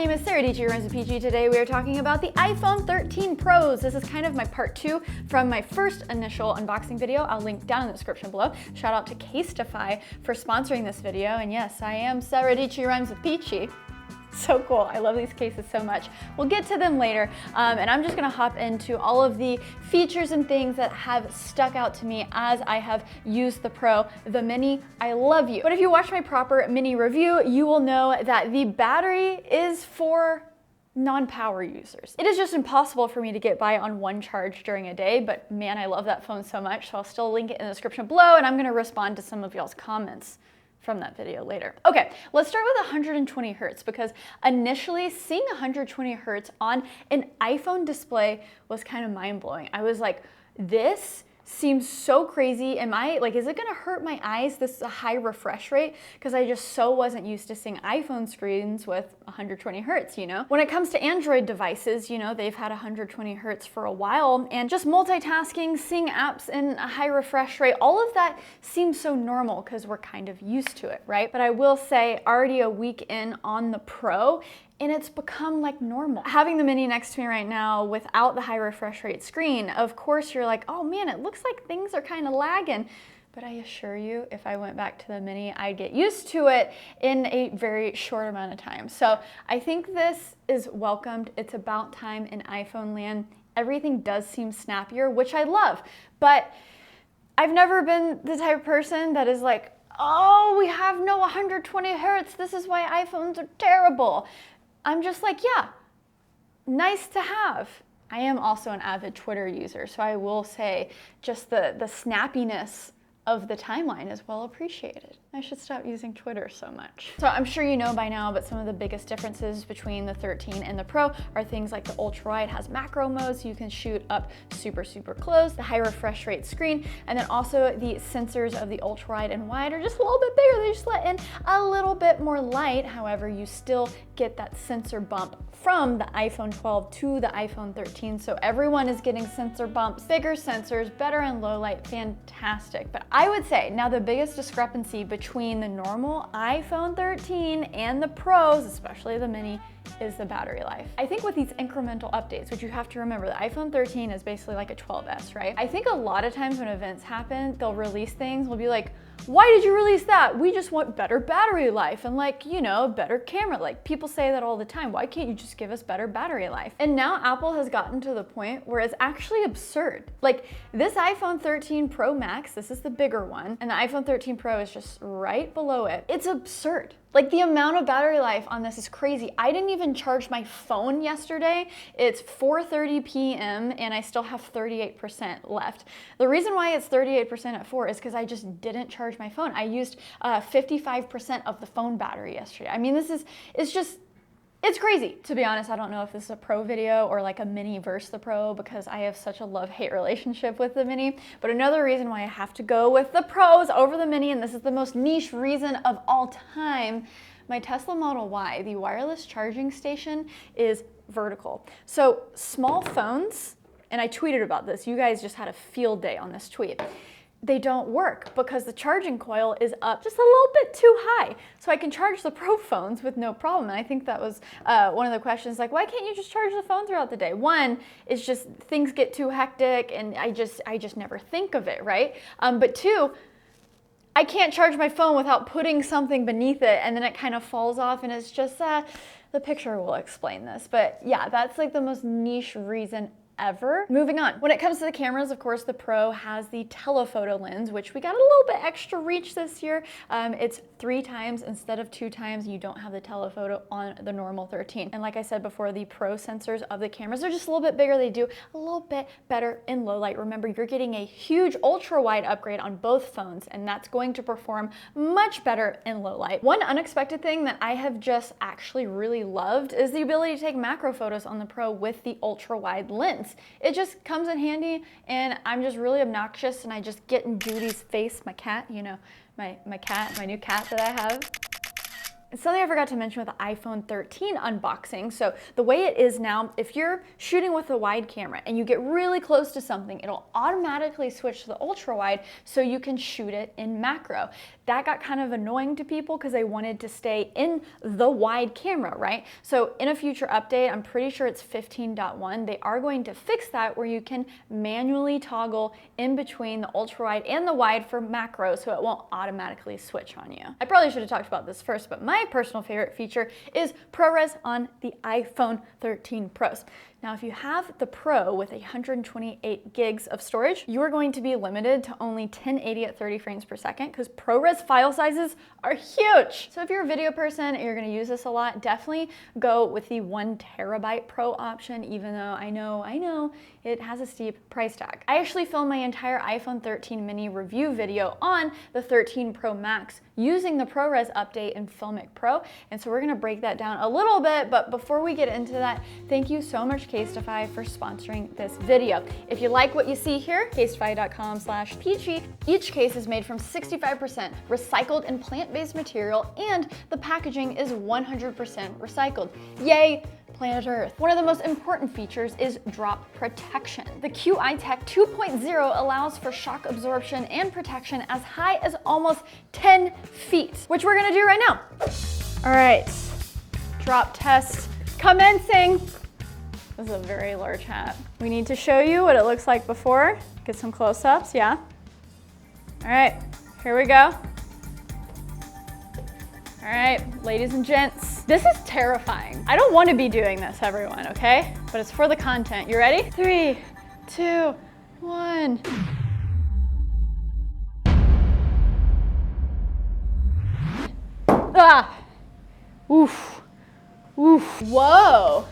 name is Sara, Dietschy runs the PG. Today we are talking about the iPhone 13 Pros. This is kind of my part 2 from my first initial unboxing video. I'll link down in the description below. Shout out to Casetify for sponsoring this video. And yes, I am Sara, Dietschy runs the PG. So cool, I love these cases so much. We'll get to them later, and I'm just gonna hop into all of the features and things that have stuck out to me as I have used the Pro. The Mini, I love you. But if you watch my proper Mini review, you will know that the battery is for non-power users. It is just impossible for me to get by on one charge during a day, but man, I love that phone so much, so I'll still link it in the description below, and I'm gonna respond to some of y'all's comments from that video later. Okay, let's start with 120 Hertz because initially seeing 120 Hertz on an iPhone display was kind of mind-blowing. I was like, this seems so crazy. Is it gonna hurt my eyes? This is a high refresh rate because I just so wasn't used to seeing iPhone screens with 120 Hertz, you know? When it comes to Android devices, you know, they've had 120 Hertz for a while, and just multitasking, seeing apps in a high refresh rate, all of that seems so normal because we're kind of used to it, right? But I will say, already a week in on the Pro, and it's become like normal. Having the Mini next to me right now without the high refresh rate screen, of course you're like, oh man, it looks like things are kind of lagging. But I assure you, if I went back to the Mini, I'd get used to it in a very short amount of time. So I think this is welcomed. It's about time in iPhone land. Everything does seem snappier, which I love. But I've never been the type of person that is like, oh, we have no 120 Hertz. This is why iPhones are terrible. I'm just like, yeah, nice to have. I am also an avid Twitter user, so I will say just the snappiness of the timeline is well appreciated. I should stop using Twitter so much. So I'm sure you know by now, but some of the biggest differences between the 13 and the Pro are things like the ultra wide has macro mode, so you can shoot up super close, the high refresh rate screen, and then also the sensors of the ultra wide and wide are just a little bit bigger. They just let in a little bit more light. However, you still get that sensor bump from the iPhone 12 to the iPhone 13. So everyone is getting sensor bumps, bigger sensors, better in low light, fantastic. But I would say now the biggest discrepancy between the normal iPhone 13 and the Pros, especially the Mini, is the battery life. I think with these incremental updates, which you have to remember, the iPhone 13 is basically like a 12S, right? I think a lot of times when events happen, they'll release things, we'll be like, why did you release that? We just want better battery life and like, you know, better camera. Like people say that all the time. Why can't you just give us better battery life? And now Apple has gotten to the point where it's actually absurd. Like this iPhone 13 Pro Max, this is the bigger one, and the iPhone 13 Pro is just right below it. It's absurd. Like the amount of battery life on this is crazy. I didn't even charge my phone yesterday. It's 4:30 p.m. and I still have 38% left. The reason why it's 38% at 4 is because I just didn't charge my phone. I used 55% of the phone battery yesterday. I mean, it's crazy. To be honest, I don't know if this is a Pro video or like a Mini versus the Pro because I have such a love-hate relationship with the Mini. But another reason why I have to go with the Pros over the Mini, and this is the most niche reason of all time, my Tesla Model Y, the wireless charging station is vertical. So small phones, and I tweeted about this, you guys just had a field day on this tweet. They don't work because the charging coil is up just a little bit too high. So I can charge the Pro phones with no problem. And I think that was one of the questions, like, why can't you just charge the phone throughout the day? One is just things get too hectic and I just never think of it, right? But two, I can't charge my phone without putting something beneath it and then it kind of falls off and it's just, the picture will explain this. But yeah, that's like the most niche reason ever. Moving on. When it comes to the cameras, of course, the Pro has the telephoto lens, which we got a little bit extra reach this year. It's 3 times instead of 2 times. You don't have the telephoto on the normal 13. And like I said before, the Pro sensors of the cameras are just a little bit bigger. They do a little bit better in low light. Remember, you're getting a huge ultra wide upgrade on both phones, and that's going to perform much better in low light. One unexpected thing that I have just actually really loved is the ability to take macro photos on the Pro with the ultra wide lens. It just comes in handy, and I'm just really obnoxious, and I just get in Judy's face, my cat, you know, my cat, my new cat that I have. And something I forgot to mention with the iPhone 13 unboxing. So the way it is now, if you're shooting with a wide camera and you get really close to something, it'll automatically switch to the ultra wide so you can shoot it in macro. That got kind of annoying to people because they wanted to stay in the wide camera, right? So in a future update, I'm pretty sure it's 15.1, they are going to fix that where you can manually toggle in between the ultra wide and the wide for macro so it won't automatically switch on you. I probably should have talked about this first, but my personal favorite feature is ProRes on the iPhone 13 Pros. Now, if you have the Pro with 128 gigs of storage, you are going to be limited to only 1080 at 30 frames per second because ProRes file sizes are huge. So if you're a video person and you're gonna use this a lot, definitely go with the 1 terabyte Pro option, even though I know it has a steep price tag. I actually filmed my entire iPhone 13 mini review video on the 13 Pro Max using the ProRes update in Filmic Pro. And so we're gonna break that down a little bit, but before we get into that, thank you so much, Casetify, for sponsoring this video. If you like what you see here, casetify.com/peachy. Each case is made from 65% recycled and plant-based material, and the packaging is 100% recycled. Yay! Planet Earth. One of the most important features is drop protection. The QI-Tech 2.0 allows for shock absorption and protection as high as almost 10 feet, which we're gonna do right now. All right, drop test commencing. This is a very large hat. We need to show you what it looks like before. Get some close-ups, yeah? All right, here we go. All right, ladies and gents, this is terrifying. I don't want to be doing this, everyone, okay? But it's for the content. You ready? 3, 2, 1. Ah! Oof. Oof. Whoa.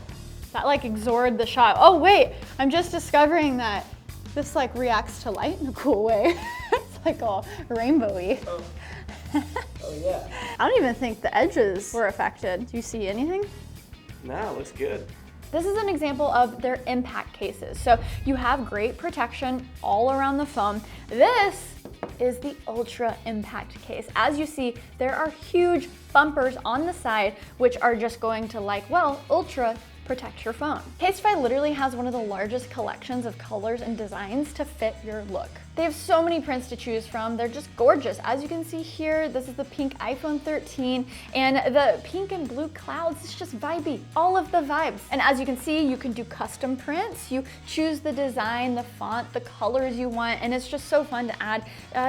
That like absorbed the shot. Oh wait, I'm just discovering that this like reacts to light in a cool way. It's like all rainbowy. Oh. Oh yeah. I don't even think the edges were affected. Do you see anything? No, it looks good. This is an example of their impact cases. So you have great protection all around the phone. This is the Ultra Impact case. As you see, there are huge bumpers on the side, which are just going to ultra protect your phone. Casetify literally has one of the largest collections of colors and designs to fit your look. They have so many prints to choose from. They're just gorgeous. As you can see here, this is the pink iPhone 13, and the pink and blue clouds is just vibey, all of the vibes. And as you can see, you can do custom prints. You choose the design, the font, the colors you want, and it's just so fun to add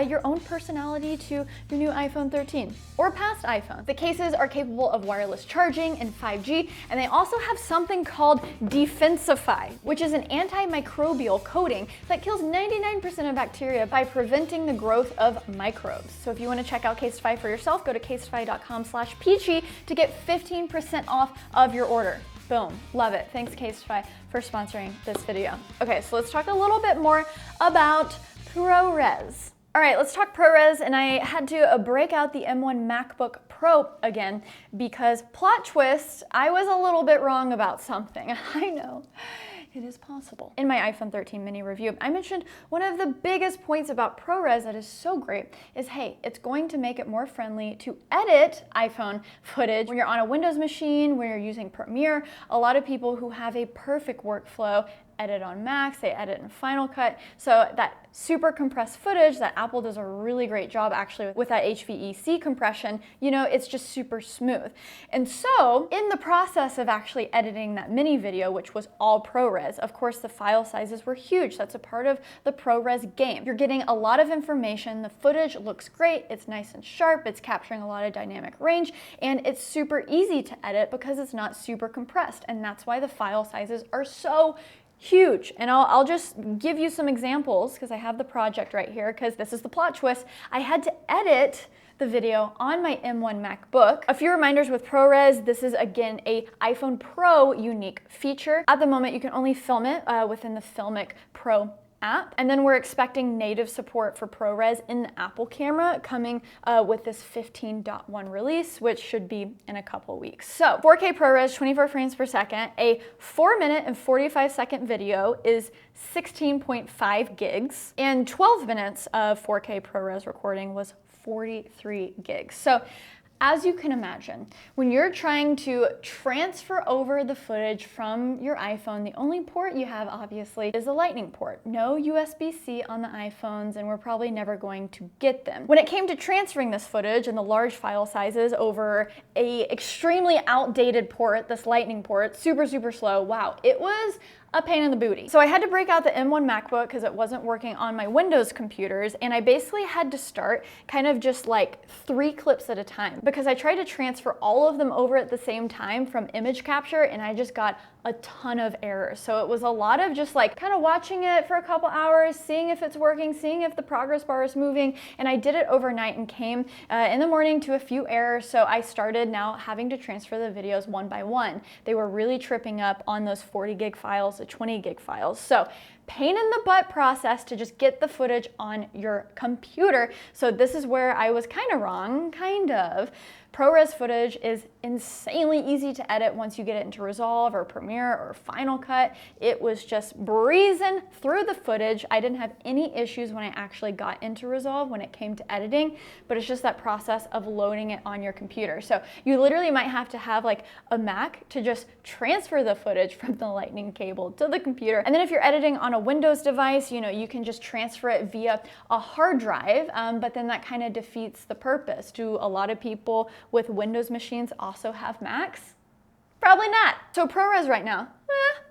your own personality to your new iPhone 13 or past iPhone. The cases are capable of wireless charging and 5G, and they also have something called Defensify, which is an antimicrobial coating that kills 99% of bacteria by preventing the growth of microbes. So if you want to check out Casetify for yourself, go to casetify.com/peachy to get 15% off of your order. Boom, love it. Thanks Casetify for sponsoring this video. Okay, so let's talk a little bit more about ProRes. All right, let's talk ProRes, and I had to break out the M1 MacBook Pro again because plot twist, I was a little bit wrong about something. I know. It is possible. In my iPhone 13 mini review, I mentioned one of the biggest points about ProRes that is so great is, hey, it's going to make it more friendly to edit iPhone footage when you're on a Windows machine, when you're using Premiere. A lot of people who have a perfect workflow edit on Macs, they edit in Final Cut. So that super compressed footage that Apple does a really great job actually with that HVEC compression, it's just super smooth. And so in the process of actually editing that mini video, which was all ProRes, of course the file sizes were huge. That's a part of the ProRes game. You're getting a lot of information. The footage looks great. It's nice and sharp. It's capturing a lot of dynamic range, and it's super easy to edit because it's not super compressed. And that's why the file sizes are so huge. And I'll just give you some examples because I have the project right here, because this is the plot twist. I had to edit the video on my M1 MacBook. A few reminders with ProRes, this is again a iPhone Pro unique feature. At the moment, you can only film it within the Filmic Pro app. And then we're expecting native support for ProRes in the Apple camera coming with this 15.1 release, which should be in a couple weeks. So 4K ProRes, 24 frames per second, a 4-minute and 45-second video is 16.5 gigs, and 12 minutes of 4K ProRes recording was 43 gigs. So As you can imagine, when you're trying to transfer over the footage from your iPhone, the only port you have obviously is a lightning port. No USB-C on the iPhones, and we're probably never going to get them. When it came to transferring this footage and the large file sizes over a extremely outdated port, this lightning port, super slow, wow, it was a pain in the booty. So I had to break out the M1 MacBook because it wasn't working on my Windows computers, and I basically had to start kind of just like 3 clips at a time because I tried to transfer all of them over at the same time from image capture, and I just got a ton of errors. So it was a lot of just like kind of watching it for a couple hours, seeing if it's working, seeing if the progress bar is moving, and I did it overnight and came in the morning to a few errors. So I started now having to transfer the videos one by one. They were really tripping up on those 40 gig files, the 20 gig files. So pain in the butt process to just get the footage on your computer. So this is where I was kind of wrong, kind of. ProRes footage is insanely easy to edit once you get it into Resolve or Premiere or Final Cut. It was just breezing through the footage. I didn't have any issues when I actually got into Resolve when it came to editing, but it's just that process of loading it on your computer. So you literally might have to have like a Mac to just transfer the footage from the lightning cable to the computer. And then if you're editing on a Windows device, you know, you can just transfer it via a hard drive, but then that kind of defeats the purpose. Do a lot of people with Windows machines also have Macs? Probably not. So ProRes right now,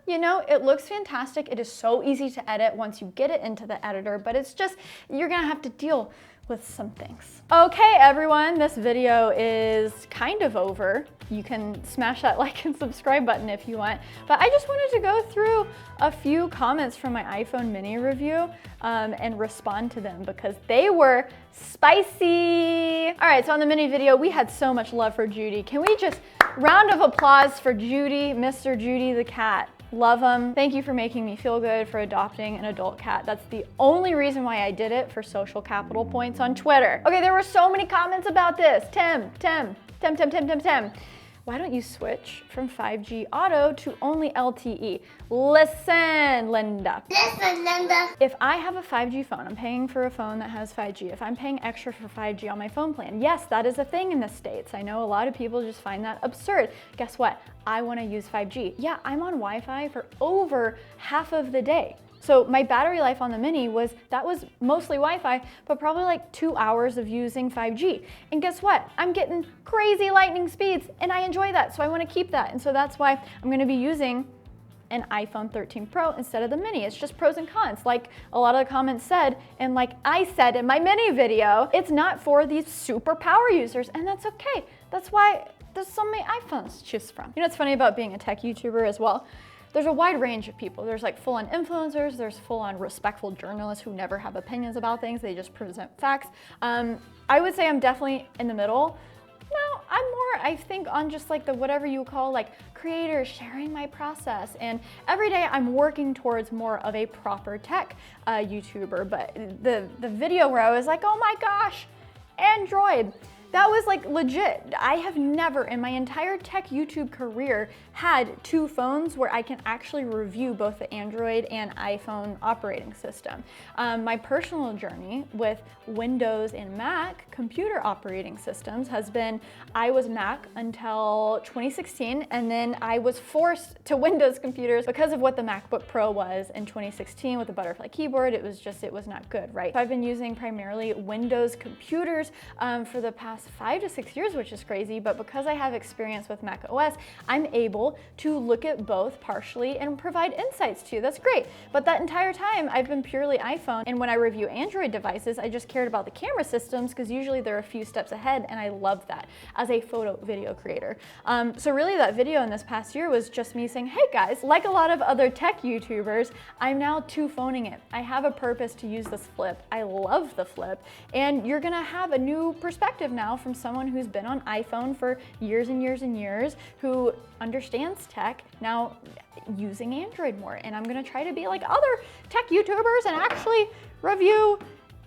you know, it looks fantastic. It is so easy to edit once you get it into the editor, but it's just, you're gonna have to deal with some things. Okay, everyone, this video is kind of over. You can smash that like and subscribe button if you want, but I just wanted to go through a few comments from my iPhone mini review and respond to them because they were spicy. All right, so on the mini video, we had so much love for Judy. Can we just round of applause for Judy, Mr. Judy the cat? Love him. Thank you for making me feel good for adopting an adult cat. That's the only reason why I did it, for social capital points on Twitter. Okay, there were so many comments about this. Tim. Why don't you switch from 5G auto to only LTE? Listen, Linda. Listen, Linda. If I have a 5G phone, I'm paying for a phone that has 5G. If I'm paying extra for 5G on my phone plan, yes, that is a thing in the States. I know a lot of people just find that absurd. Guess what? I want to use 5G. Yeah, I'm on Wi-Fi for over half of the day. So my battery life on the Mini was mostly Wi-Fi, but probably like 2 hours of using 5G. And guess what? I'm getting crazy lightning speeds and I enjoy that. So I want to keep that. And so that's why I'm going to be using an iPhone 13 Pro instead of the Mini. It's just pros and cons. Like a lot of the comments said, and like I said in my Mini video, it's not for these super power users, and that's okay. That's why there's so many iPhones to choose from. You know what's funny about being a tech YouTuber as well? There's a wide range of people. There's like full-on influencers, there's full-on respectful journalists who never have opinions about things, they just present facts. I would say I'm definitely in the middle. No, I'm more, I think, on just like the whatever you call like creators sharing my process. And every day I'm working towards more of a proper tech YouTuber. But the video where I was like, oh my gosh, Android. That was like legit. I have never in my entire tech YouTube career had 2 phones where I can actually review both the Android and iPhone operating system. My personal journey with Windows and Mac computer operating systems has been, I was Mac until 2016, and then I was forced to Windows computers because of what the MacBook Pro was in 2016 with the butterfly keyboard. It was not good, right? So I've been using primarily Windows computers for the past 5 to 6 years, which is crazy, but because I have experience with Mac OS, I'm able to look at both partially and provide insights to you. That's great. But that entire time, I've been purely iPhone, and when I review Android devices, I just cared about the camera systems because usually they're a few steps ahead, and I love that as a photo video creator. So really that video in this past year was just me saying, hey guys, like a lot of other tech YouTubers, I'm now 2-phoning it. I have a purpose to use this flip. I love the flip, and you're gonna have a new perspective now from someone who's been on iPhone for years and years and years, who understands tech, now using Android more. And I'm gonna try to be like other tech YouTubers and actually review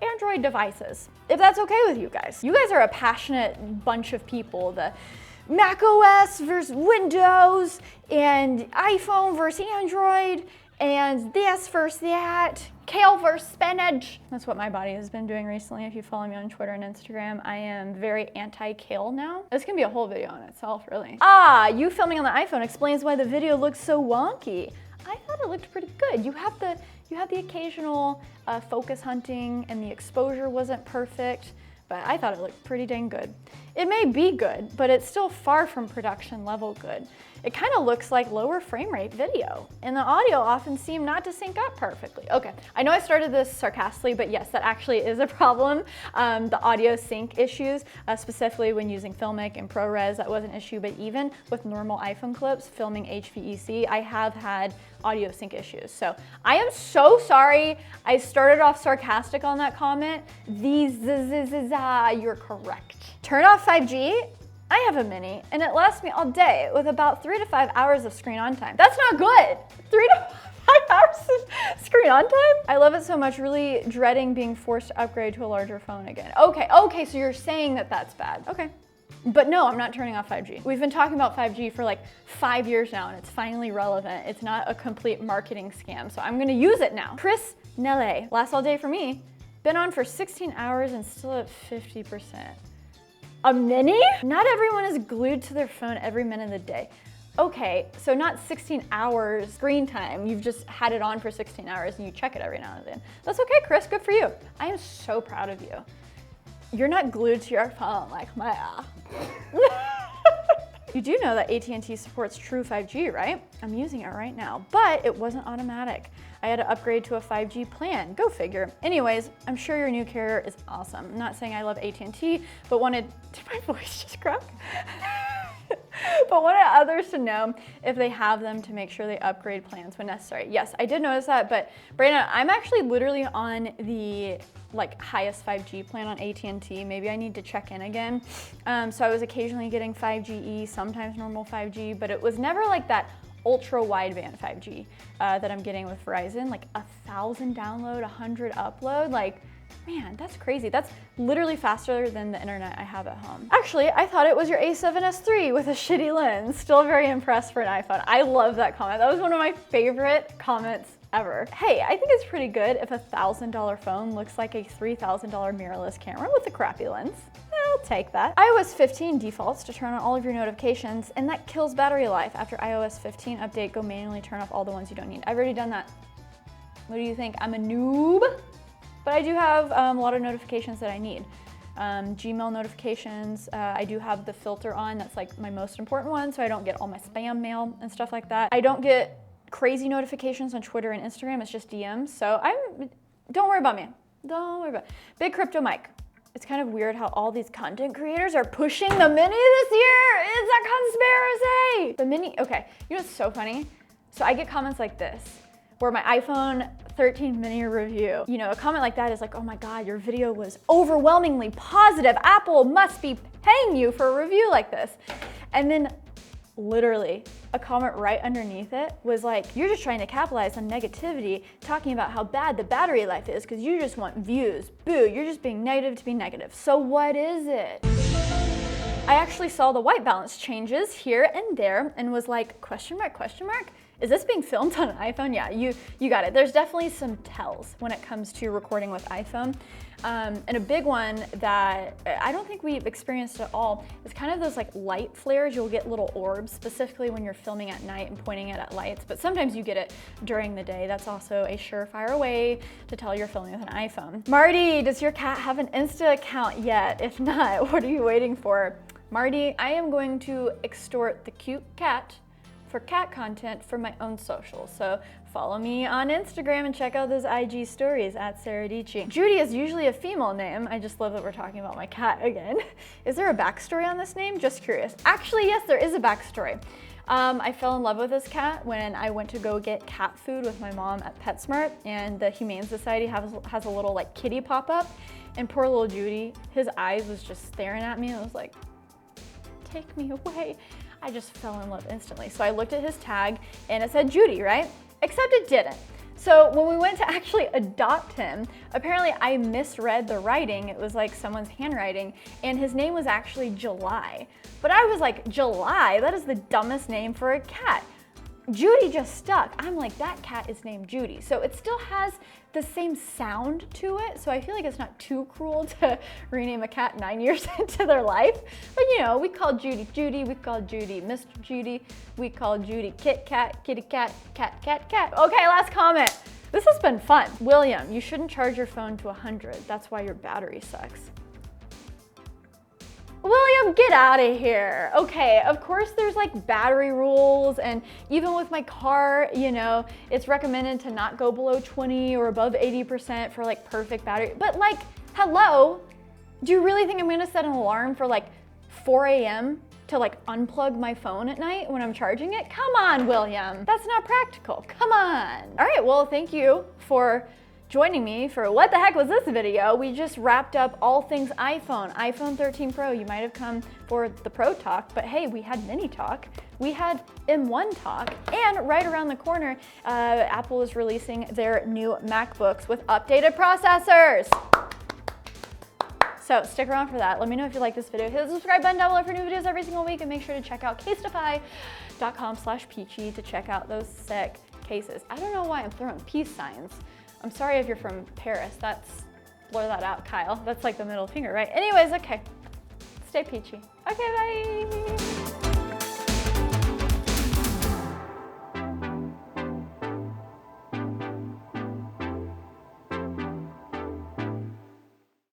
Android devices, if that's okay with you guys. You guys are a passionate bunch of people. The Mac OS versus Windows and iPhone versus Android, And this versus that, kale versus spinach. That's what my body has been doing recently. If you follow me on Twitter and Instagram, I am very anti-kale now. This can be a whole video on itself, really. You filming on the iPhone explains why the video looks so wonky. I thought it looked pretty good. You have the occasional focus hunting and the exposure wasn't perfect, but I thought it looked pretty dang good. It may be good, but it's still far from production level good. It kind of looks like lower frame rate video, and the audio often seemed not to sync up perfectly. Okay, I know I started this sarcastically, but yes, that actually is a problem. The audio sync issues, specifically when using Filmic and ProRes, that was an issue, but even with normal iPhone clips, filming HVEC, I have had audio sync issues. So I am so sorry. I started off sarcastic on that comment. You're correct. Turn off 5G. I have a mini and it lasts me all day with about 3 to 5 hours of screen on time. That's not good. 3 to 5 hours of screen on time? I love it so much, really dreading being forced to upgrade to a larger phone again. Okay, so you're saying that that's bad. Okay. But no, I'm not turning off 5G. We've been talking about 5G for like 5 years now and it's finally relevant. It's not a complete marketing scam, so I'm gonna use it now. Chris Nelle, lasts all day for me. Been on for 16 hours and still at 50%. A mini? Not everyone is glued to their phone every minute of the day. Okay, so not 16 hours screen time. You've just had it on for 16 hours and you check it every now and then. That's okay, Chris, good for you. I am so proud of you. You're not glued to your phone like Maya. You do know that AT&T supports true 5G, right? I'm using it right now, but it wasn't automatic. I had to upgrade to a 5G plan, go figure. Anyways, I'm sure your new carrier is awesome. I'm not saying I love AT&T, but did my voice just crack? But wanted others to know if they have them to make sure they upgrade plans when necessary. Yes, I did notice that, but Brandon, I'm actually literally on the highest 5G plan on AT&T. Maybe I need to check in again. So I was occasionally getting 5GE, sometimes normal 5G, but it was never like that ultra wideband 5G that I'm getting with Verizon, like 1,000 download, 100 upload. Man, that's crazy. That's literally faster than the internet I have at home. Actually, I thought it was your A7S III with a shitty lens. Still very impressed for an iPhone. I love that comment. That was one of my favorite comments ever. Hey, I think it's pretty good if a $1,000 phone looks like a $3,000 mirrorless camera with a crappy lens. I'll take that. iOS 15 defaults to turn on all of your notifications, and that kills battery life. After iOS 15 update, go manually turn off all the ones you don't need. I've already done that. What do you think? I'm a noob? But I do have a lot of notifications that I need. Gmail notifications, I do have the filter on. That's like my most important one, so I don't get all my spam mail and stuff like that. I don't get crazy notifications on Twitter and Instagram. It's just DMs, so don't worry about me. Don't worry about it. Big Crypto Mike. It's kind of weird how all these content creators are pushing the mini this year. It's a conspiracy. The mini, okay, you know what's so funny? So I get comments like this, where my iPhone 13 mini review, a comment like that is like, oh my God, your video was overwhelmingly positive. Apple must be paying you for a review like this. And then literally a comment right underneath it was like, you're just trying to capitalize on negativity, talking about how bad the battery life is because you just want views. Boo, you're just being negative to be negative. So what is it? I actually saw the white balance changes here and there and was like, question mark, question mark? Is this being filmed on an iPhone? Yeah, you got it. There's definitely some tells when it comes to recording with iPhone. And a big one that I don't think we've experienced at all is kind of those light flares. You'll get little orbs, specifically when you're filming at night and pointing it at lights, but sometimes you get it during the day. That's also a surefire way to tell you're filming with an iPhone. Marty, does your cat have an Insta account yet? If not, what are you waiting for? Marty, I am going to extort the cute cat for cat content for my own social. So follow me on Instagram and check out those IG stories at Sara Dietschy. Judy is usually a female name. I just love that we're talking about my cat again. Is there a backstory on this name? Just curious. Actually, yes, there is a backstory. I fell in love with this cat when I went to go get cat food with my mom at PetSmart, and the Humane Society has a little kitty pop-up, and poor little Judy, his eyes was just staring at me and I was like, take me away. I just fell in love instantly. So I looked at his tag and it said Judy, right? Except it didn't. So when we went to actually adopt him, apparently I misread the writing. It was like someone's handwriting and his name was actually July. But I was like, July? That is the dumbest name for a cat. Judy just stuck. I'm like, that cat is named Judy. So it still has the same sound to it. So I feel like it's not too cruel to rename a cat 9 years into their life. But you know, we call Judy Judy, we call Judy Mr. Judy, we call Judy Kit Kat, Kitty Cat, Cat, Cat, Cat. Okay, last comment. This has been fun. William, you shouldn't charge your phone to 100. That's why your battery sucks. William, get out of here. Okay, of course there's like battery rules, and even with my car, you know, it's recommended to not go below 20 or above 80% for like perfect battery. But like, hello, do you really think I'm gonna set an alarm for like 4 a.m. to like unplug my phone at night when I'm charging it? Come on, William, that's not practical, come on. All right, well, thank you for joining me for what the heck was this video. We just wrapped up all things iPhone 13 Pro. You might have come for the Pro talk, but hey, we had mini talk. We had M1 talk, and right around the corner, Apple is releasing their new MacBooks with updated processors. So stick around for that. Let me know if you like this video. Hit the subscribe button down below for new videos every single week, and make sure to check out casetify.com/peachy to check out those sick cases. I don't know why I'm throwing peace signs. I'm sorry if you're from Paris. Blur that out, Kyle. That's like the middle finger, right? Anyways, okay. Stay peachy. Okay, bye.